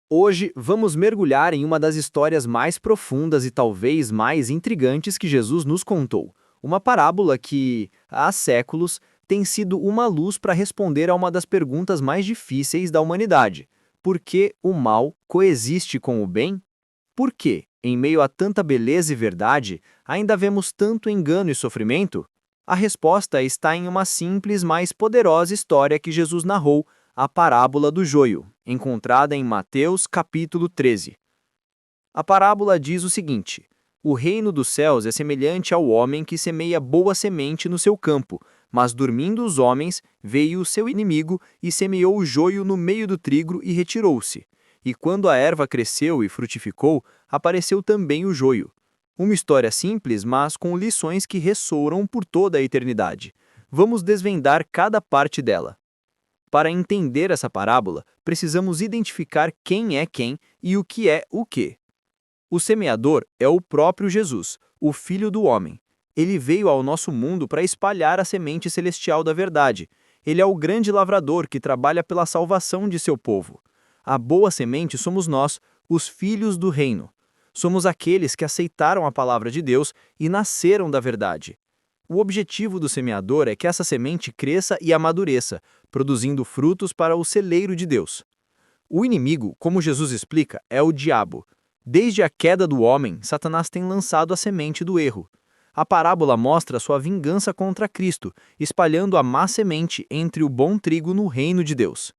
Hoje vamos mergulhar em uma das histórias mais profundas e talvez mais intrigantes que Jesus nos contou. Uma parábola que, há séculos, tem sido uma luz para responder a uma das perguntas mais difíceis da humanidade: por que o mal coexiste com o bem? Por que, em meio a tanta beleza e verdade, ainda vemos tanto engano e sofrimento? A resposta está em uma simples, mas poderosa história que Jesus narrou, a parábola do joio, encontrada em Mateus capítulo 13. A parábola diz o seguinte: o reino dos céus é semelhante ao homem que semeia boa semente no seu campo, mas dormindo os homens, veio o seu inimigo e semeou o joio no meio do trigo e retirou-se. E quando a erva cresceu e frutificou, apareceu também o joio. Uma história simples, mas com lições que ressoam por toda a eternidade. Vamos desvendar cada parte dela. Para entender essa parábola, precisamos identificar quem é quem e o que é o quê. O semeador é o próprio Jesus, o Filho do Homem. Ele veio ao nosso mundo para espalhar a semente celestial da verdade. Ele é o grande lavrador que trabalha pela salvação de seu povo. A boa semente somos nós, os filhos do reino. Somos aqueles que aceitaram a palavra de Deus e nasceram da verdade. O objetivo do semeador é que essa semente cresça e amadureça, produzindo frutos para o celeiro de Deus. O inimigo, como Jesus explica, é o diabo. Desde a queda do homem, Satanás tem lançado a semente do erro. A parábola mostra sua vingança contra Cristo, espalhando a má semente entre o bom trigo no reino de Deus.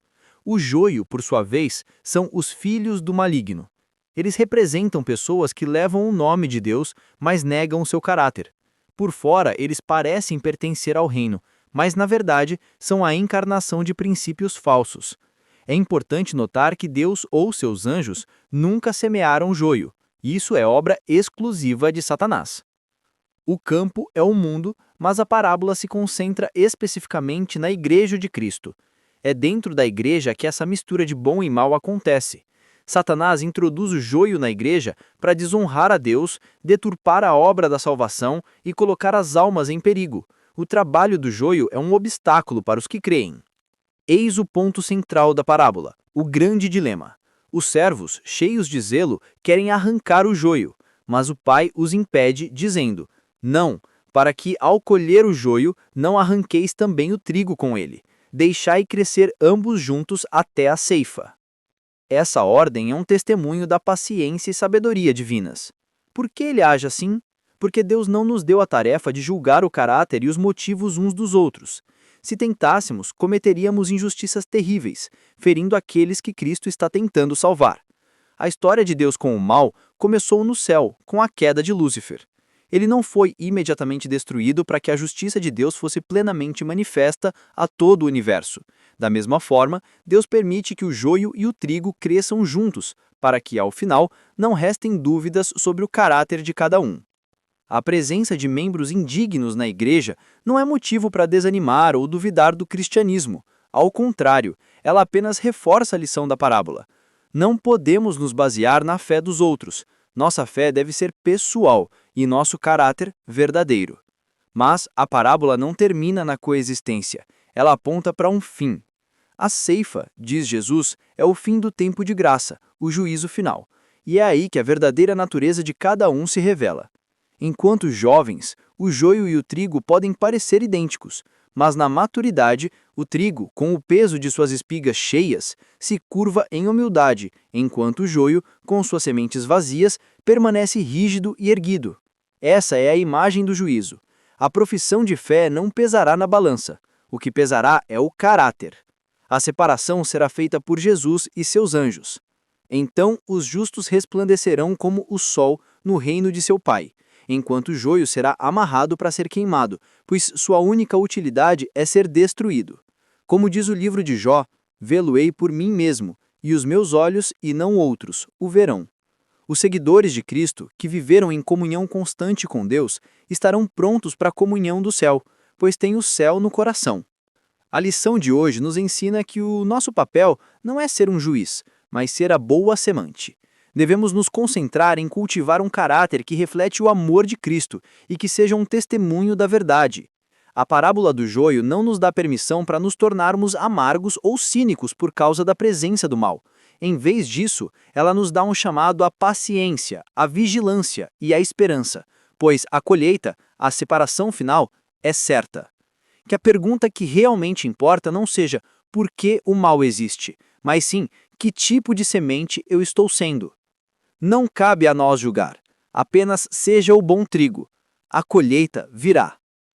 O joio, por sua vez, são os filhos do maligno. Eles representam pessoas que levam o nome de Deus, mas negam o seu caráter. Por fora, eles parecem pertencer ao reino, mas na verdade são a encarnação de princípios falsos. É importante notar que Deus ou seus anjos nunca semearam joio. Isso é obra exclusiva de Satanás. O campo é o mundo, mas a parábola se concentra especificamente na Igreja de Cristo. É dentro da igreja que essa mistura de bom e mal acontece. Satanás introduz o joio na igreja para desonrar a Deus, deturpar a obra da salvação e colocar as almas em perigo. O trabalho do joio é um obstáculo para os que creem. Eis o ponto central da parábola, o grande dilema. Os servos, cheios de zelo, querem arrancar o joio, mas o pai os impede, dizendo: não, para que, ao colher o joio, não arranqueis também o trigo com ele. Deixai crescer ambos juntos até a ceifa. Essa ordem é um testemunho da paciência e sabedoria divinas. Por que ele age assim? Porque Deus não nos deu a tarefa de julgar o caráter e os motivos uns dos outros. Se tentássemos, cometeríamos injustiças terríveis, ferindo aqueles que Cristo está tentando salvar. A história de Deus com o mal começou no céu, com a queda de Lúcifer. Ele não foi imediatamente destruído para que a justiça de Deus fosse plenamente manifesta a todo o universo. Da mesma forma, Deus permite que o joio e o trigo cresçam juntos, para que, ao final, não restem dúvidas sobre o caráter de cada um. A presença de membros indignos na igreja não é motivo para desanimar ou duvidar do cristianismo. Ao contrário, ela apenas reforça a lição da parábola. Não podemos nos basear na fé dos outros. Nossa fé deve ser pessoal e nosso caráter verdadeiro. Mas a parábola não termina na coexistência. Ela aponta para um fim. A ceifa, diz Jesus, é o fim do tempo de graça, o juízo final. E é aí que a verdadeira natureza de cada um se revela. Enquanto jovens, o joio e o trigo podem parecer idênticos, mas na maturidade, o trigo, com o peso de suas espigas cheias, se curva em humildade, enquanto o joio, com suas sementes vazias, permanece rígido e erguido. Essa é a imagem do juízo. A profissão de fé não pesará na balança. O que pesará é o caráter. A separação será feita por Jesus e seus anjos. Então os justos resplandecerão como o sol no reino de seu Pai, enquanto o joio será amarrado para ser queimado, pois sua única utilidade é ser destruído. Como diz o livro de Jó, vê-lo-ei por mim mesmo, e os meus olhos, e não outros, o verão. Os seguidores de Cristo, que viveram em comunhão constante com Deus, estarão prontos para a comunhão do céu, pois têm o céu no coração. A lição de hoje nos ensina que o nosso papel não é ser um juiz, mas ser a boa semente. Devemos nos concentrar em cultivar um caráter que reflete o amor de Cristo e que seja um testemunho da verdade. A parábola do joio não nos dá permissão para nos tornarmos amargos ou cínicos por causa da presença do mal. Em vez disso, ela nos dá um chamado à paciência, à vigilância e à esperança, pois a colheita, a separação final, é certa. Que a pergunta que realmente importa não seja por que o mal existe, mas sim que tipo de semente eu estou sendo. Não cabe a nós julgar, apenas seja o bom trigo. A colheita virá.